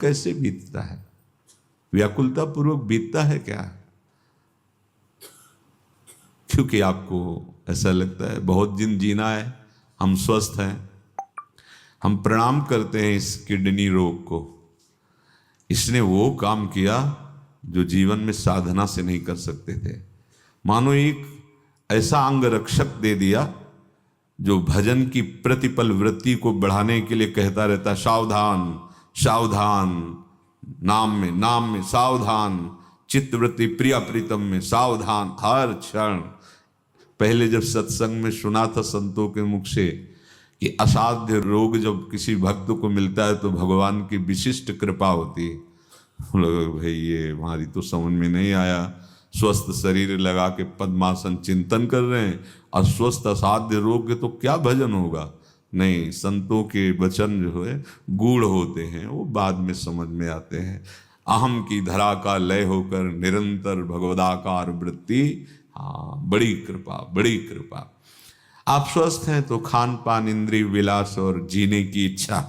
कैसे बीतता है? व्याकुलता पूर्वक बीतता है क्या? क्योंकि आपको ऐसा लगता है बहुत दिन जीना है, हम स्वस्थ हैं, हम प्रणाम करते हैं इस किडनी रोग को। इसने वो काम किया जो जीवन में साधना से नहीं कर सकते थे। मानो एक ऐसा अंग रक्षक दे दिया जो भजन की प्रतिपल वृत्ति को बढ़ाने के लिए कहता रहता, सावधान सावधान, नाम में सावधान, चित्तवृत्ति प्रिया प्रीतम में सावधान, हर क्षण। पहले जब सत्संग में सुना था संतों के मुख से कि असाध्य रोग जब किसी भक्त को मिलता है तो भगवान की विशिष्ट कृपा होती है। भाई ये हमारी तो समझ में नहीं आया, स्वस्थ शरीर लगा के पद्मासन चिंतन कर रहे हैं, अस्वस्थ असाध्य रोग के तो क्या भजन होगा। नहीं, संतों के वचन जो है गूढ़ होते हैं, वो बाद में समझ में आते हैं। अहम की धरा का लय होकर निरंतर भगवदाकार वृत्ति, हाँ बड़ी कृपा, बड़ी कृपा। आप स्वस्थ हैं तो खान पान, इंद्रिय विलास और जीने की इच्छा,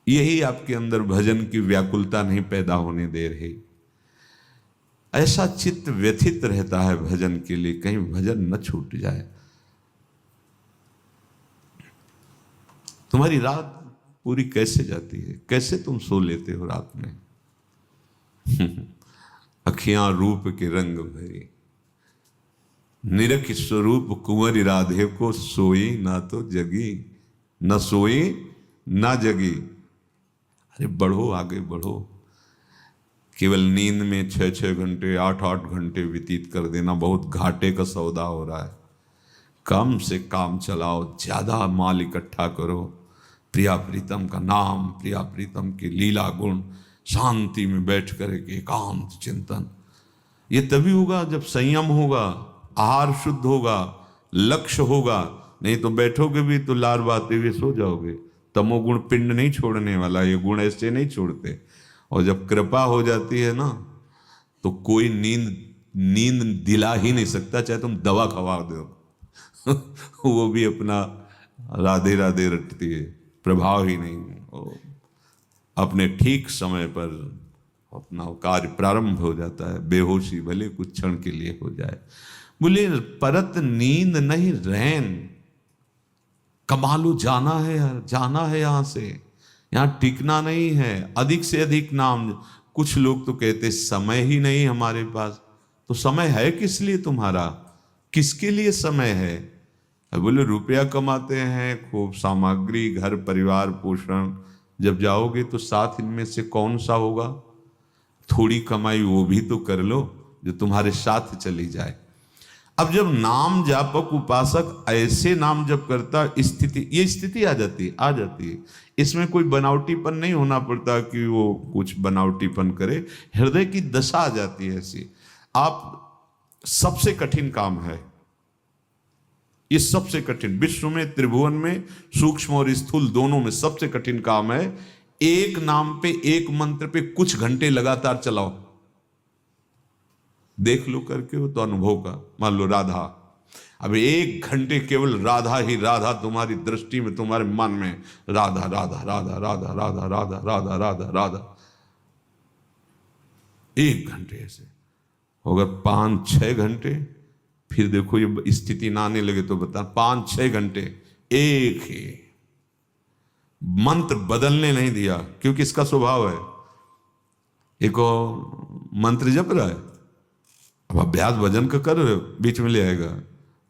यही आपके अंदर भजन की व्याकुलता नहीं पैदा होने दे रही। ऐसा चित्त व्यथित रहता है भजन के लिए, कहीं भजन न छूट जाए। तुम्हारी रात पूरी कैसे जाती है? कैसे तुम सो लेते हो रात में? अखियां रूप के रंग भरी, निरख स्वरूप कुंवरी राधे को, सोई ना तो जगी, न सोई ना जगी। अरे बढ़ो, आगे बढ़ो। केवल नींद में 6-6 घंटे 8-8 घंटे व्यतीत कर देना बहुत घाटे का सौदा हो रहा है। कम से काम चलाओ, ज्यादा माल इकट्ठा करो। प्रिया प्रीतम का नाम, प्रिया प्रीतम के लीला गुण, शांति में बैठ कर एक एकांत चिंतन। ये तभी होगा जब संयम होगा, आहार शुद्ध होगा, लक्ष्य होगा। नहीं तो बैठोगे भी तो लार बातें हुए सो जाओगे। तमोगुण पिंड नहीं छोड़ने वाला, ये गुण ऐसे नहीं छोड़ते। और जब कृपा हो जाती है ना तो कोई नींद दिला ही नहीं सकता, चाहे तुम दवा खवा दो वो भी अपना राधे राधे रटती है, प्रभाव ही नहीं। अपने ठीक समय पर अपना कार्य प्रारंभ हो जाता है, बेहोशी भले कुछ क्षण के लिए हो जाए। बोले परत नींद नहीं रैन, कमालू जाना है यार, जाना है यहां से, यहाँ टिकना नहीं है। अधिक से अधिक नाम। कुछ लोग तो कहते समय ही नहीं हमारे पास। तो समय है किस लिए तुम्हारा? किसके लिए समय है? बोले रुपया कमाते हैं, खूब सामग्री, घर परिवार पोषण, जब जाओगे तो साथ इनमें से कौन सा होगा? थोड़ी कमाई वो भी तो कर लो जो तुम्हारे साथ चली जाए। अब जब नाम जापक उपासक ऐसे नाम जप करता, ये स्थिति आ जाती है। इसमें कोई बनावटीपन नहीं होना पड़ता कि वो कुछ बनावटीपन करे, हृदय की दशा आ जाती है ऐसी। आप सबसे कठिन काम है ये, सबसे कठिन विश्व में, त्रिभुवन में, सूक्ष्म और स्थूल दोनों में सबसे कठिन काम है। एक नाम पे, एक मंत्र पे कुछ घंटे लगातार चलाओ, देख लो करके हो तो अनुभव का। मान लो राधा, अब 1 घंटे केवल राधा ही राधा, तुम्हारी दृष्टि में, तुम्हारे मन में राधा राधा राधा राधा राधा राधा राधा राधा राधा, 1 घंटे ऐसे। अगर 5-6 घंटे, फिर देखो ये स्थिति ना आने लगे तो बता, 5-6 घंटे एक ही मंत्र बदलने नहीं दिया, क्योंकि इसका स्वभाव है। एक मंत्र जप रहा है, अब अभ्यास भजन का कर रहे हो, बीच में ले आएगा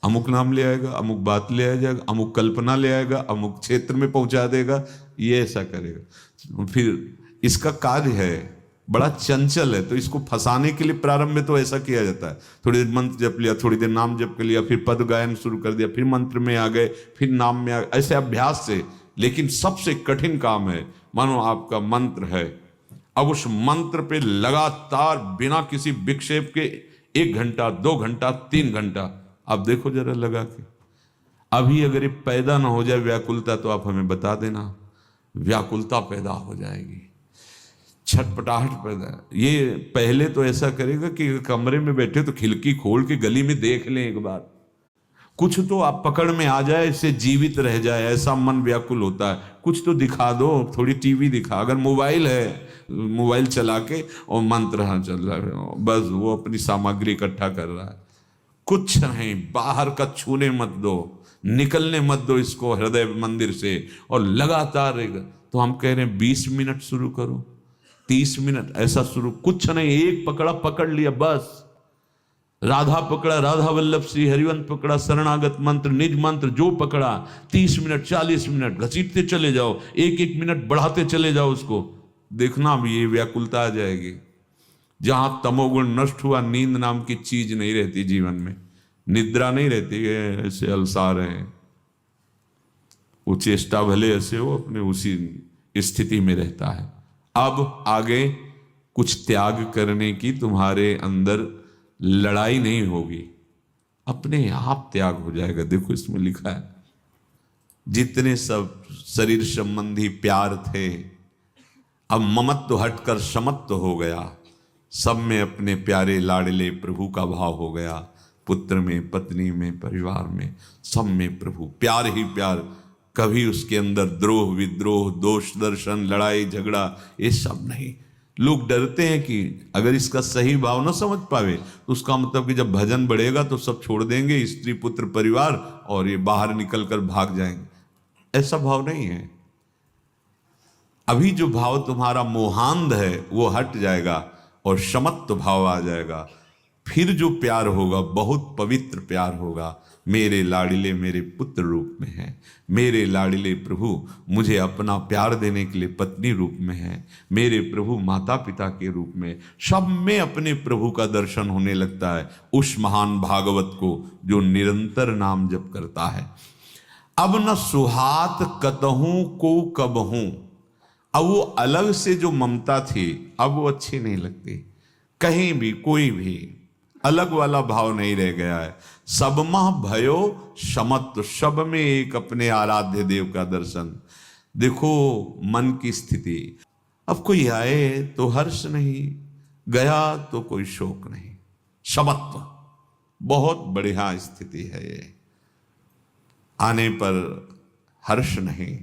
अमुक नाम, ले आएगा अमुक बात, ले आ जाएगा अमुक कल्पना, ले आएगा अमुक क्षेत्र में पहुंचा देगा, ये ऐसा करेगा। फिर इसका कार्य है बड़ा चंचल है, तो इसको फंसाने के लिए प्रारंभ में तो ऐसा किया जाता है। थोड़ी देर मंत्र जप लिया, थोड़ी देर नाम जप कर लिया, फिर पद गायन शुरू कर दिया, फिर मंत्र में आ गए, फिर नाम में आ गए, ऐसे अभ्यास से। लेकिन सबसे कठिन काम है, मानो आपका मंत्र है, अब उस मंत्र पे लगातार बिना किसी विक्षेप के 1 घंटा, 2 घंटा, 3 घंटा, आप देखो जरा लगा के। अभी अगर ये पैदा ना हो जाए व्याकुलता, तो आप हमें बता देना, व्याकुलता पैदा हो जाएगी, छटपटाहट पैदा। ये पहले तो ऐसा करेगा कि कमरे में बैठे तो खिड़की खोल के गली में देख लें एक बार, कुछ तो आप पकड़ में आ जाए, इससे जीवित रह जाए, ऐसा मन व्याकुल होता है। कुछ तो दिखा दो, थोड़ी टीवी दिखा, अगर मोबाइल है मोबाइल चला के और मंत्र हाँ चल रहा है, बस वो अपनी सामग्री इकट्ठा कर रहा है। कुछ नहीं, बाहर का छूने मत दो, निकलने मत दो इसको हृदय मंदिर से, और लगातार रहेगा। तो हम कह रहे हैं 20 मिनट शुरू करो, 30 मिनट ऐसा शुरू, कुछ नहीं, एक पकड़ा पकड़ लिया बस। राधा पकड़ा, राधा वल्लभ श्री हरिवंश पकड़ा, शरणागत मंत्र, निज मंत्र जो पकड़ा, 30 मिनट 40 मिनट घसीटते चले जाओ, एक एक मिनट बढ़ाते चले जाओ उसको। देखना भी ये व्याकुलता आ जाएगी। जहां तमोगुण नष्ट हुआ, नींद नाम की चीज नहीं रहती जीवन में, निद्रा नहीं रहती है, ऐसे अलसार हैं, वो चेष्टा भले ऐसे हो, अपने उसी स्थिति में रहता है। अब आगे कुछ त्याग करने की तुम्हारे अंदर लड़ाई नहीं होगी, अपने आप त्याग हो जाएगा। देखो इसमें लिखा है, जितने सब शरीर संबंधी प्यार थे, अब ममत्व हटकर समत्व हो गया, सब में अपने प्यारे लाडले प्रभु का भाव हो गया। पुत्र में, पत्नी में, परिवार में, सब में प्रभु, प्यार ही प्यार। कभी उसके अंदर द्रोह विद्रोह, दोष दर्शन, लड़ाई झगड़ा, ये सब नहीं। लोग डरते हैं कि अगर इसका सही भाव न समझ पावे तो उसका मतलब कि जब भजन बढ़ेगा तो सब छोड़ देंगे, स्त्री पुत्र परिवार, और ये बाहर निकल कर भाग जाएंगे। ऐसा भाव नहीं है। अभी जो भाव तुम्हारा मोहांध है वो हट जाएगा और समत्व भाव आ जाएगा। फिर जो प्यार होगा बहुत पवित्र प्यार होगा। मेरे लाडिले मेरे पुत्र रूप में है, मेरे लाडिले प्रभु मुझे अपना प्यार देने के लिए पत्नी रूप में है, मेरे प्रभु माता पिता के रूप में, सब में अपने प्रभु का दर्शन होने लगता है उस महान भागवत को जो निरंतर नाम जप करता है। अब न सुहात कतहूं को कबहूं, अब वो अलग से जो ममता थी अब वो अच्छी नहीं लगती। कहीं भी कोई भी अलग वाला भाव नहीं रह गया है। सब मह भयो समत्व, सब में एक अपने आराध्य देव का दर्शन। देखो मन की स्थिति, अब कोई आए तो हर्ष नहीं, गया तो कोई शोक नहीं, समत्व। बहुत बढ़िया स्थिति है ये। आने पर हर्ष नहीं,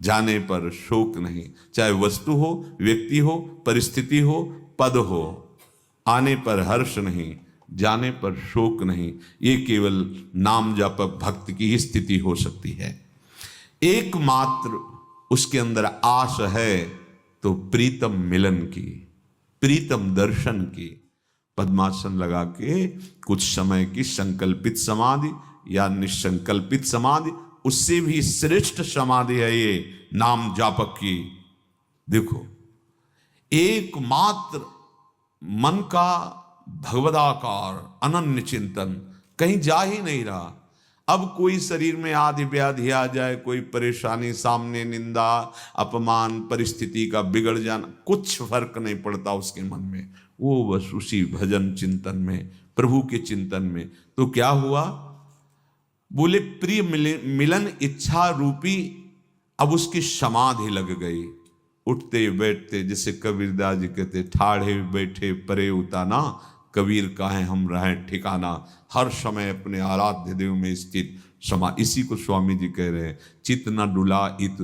जाने पर शोक नहीं, चाहे वस्तु हो, व्यक्ति हो, परिस्थिति हो, पद हो। आने पर हर्ष नहीं, जाने पर शोक नहीं। ये केवल नाम जापक भक्त की ही स्थिति हो सकती है। एकमात्र उसके अंदर आश है तो प्रीतम मिलन की, प्रीतम दर्शन की। पद्मासन लगा के कुछ समय की संकल्पित समाधि या निसंकल्पित समाधि, उससे भी श्रेष्ठ समाधि है ये नाम जापक की। देखो एकमात्र मन का भगवदाकार अनन्य चिंतन, कहीं जा ही नहीं रहा। अब कोई शरीर में आदि व्याधि आ जाए, कोई परेशानी, सामने निंदा अपमान, परिस्थिति का बिगड़ जाना, कुछ फर्क नहीं पड़ता उसके मन में। वो बस उसी भजन चिंतन में, प्रभु के चिंतन में। तो क्या हुआ, बोले प्रिय मिलन इच्छा रूपी अब उसकी समाधि लग गई। उठते बैठते, जैसे कबीरदास जी कहते, ठाढ़े बैठे परे उताना, कबीर काहे हम रहें ठिकाना। हर समय अपने आराध्य देव में स्थित समा, इसी को स्वामी जी कह रहे हैं, चित न डुला इत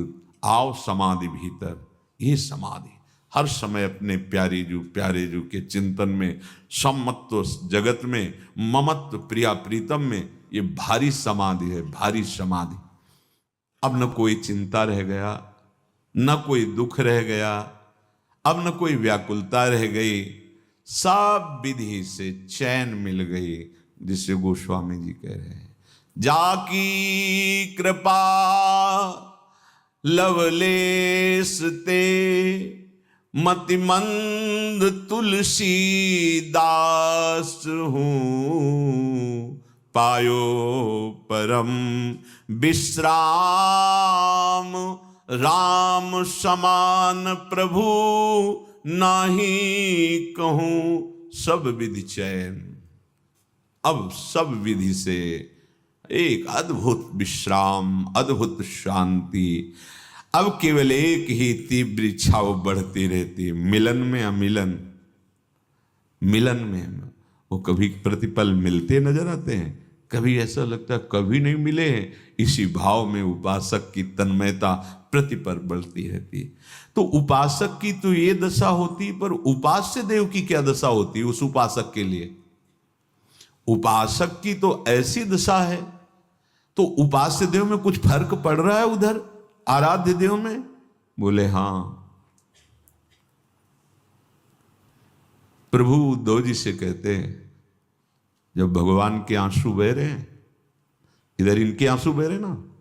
आओ समाधि भीतर। ये समाधि हर समय अपने प्यारे जू के चिंतन में, सम्मत्व जगत में, ममत्व प्रिया प्रीतम में, ये भारी समाधि है, भारी समाधि। अब न कोई चिंता रह गया, न कोई दुख रह गया, अब न कोई व्याकुलता रह गई, सब विधि से चैन मिल गई। जिसे गोस्वामी जी कह रहे हैं, जाकी कृपा लवलेश ते मतिमंद तुलसी दास हूँ, पायो परम विश्राम राम समान प्रभु, नाही कहूं सब विधि चैन। अब सब विधि से एक अद्भुत विश्राम, अद्भुत शांति। अब केवल एक ही तीव्र इच्छा बढ़ती रहती है, मिलन में अमिलन। मिलन में वो कभी प्रतिपल मिलते नजर आते हैं, कभी ऐसा लगता है कभी नहीं मिले हैं। इसी भाव में उपासक की तन्मयता प्रतिपल बढ़ती रहती है। तो उपासक की तो ये दशा होती, पर उपास्य देव की क्या दशा होती है उस उपासक के लिए? उपासक की तो ऐसी दशा है, तो उपास्य देव में कुछ फर्क पड़ रहा है उधर आराध्य देव में? बोले हाँ। प्रभु उद्धव जी से कहते हैं, जब भगवान के आंसू बह रहे हैं, इधर इनके आंसू बह रहे ना,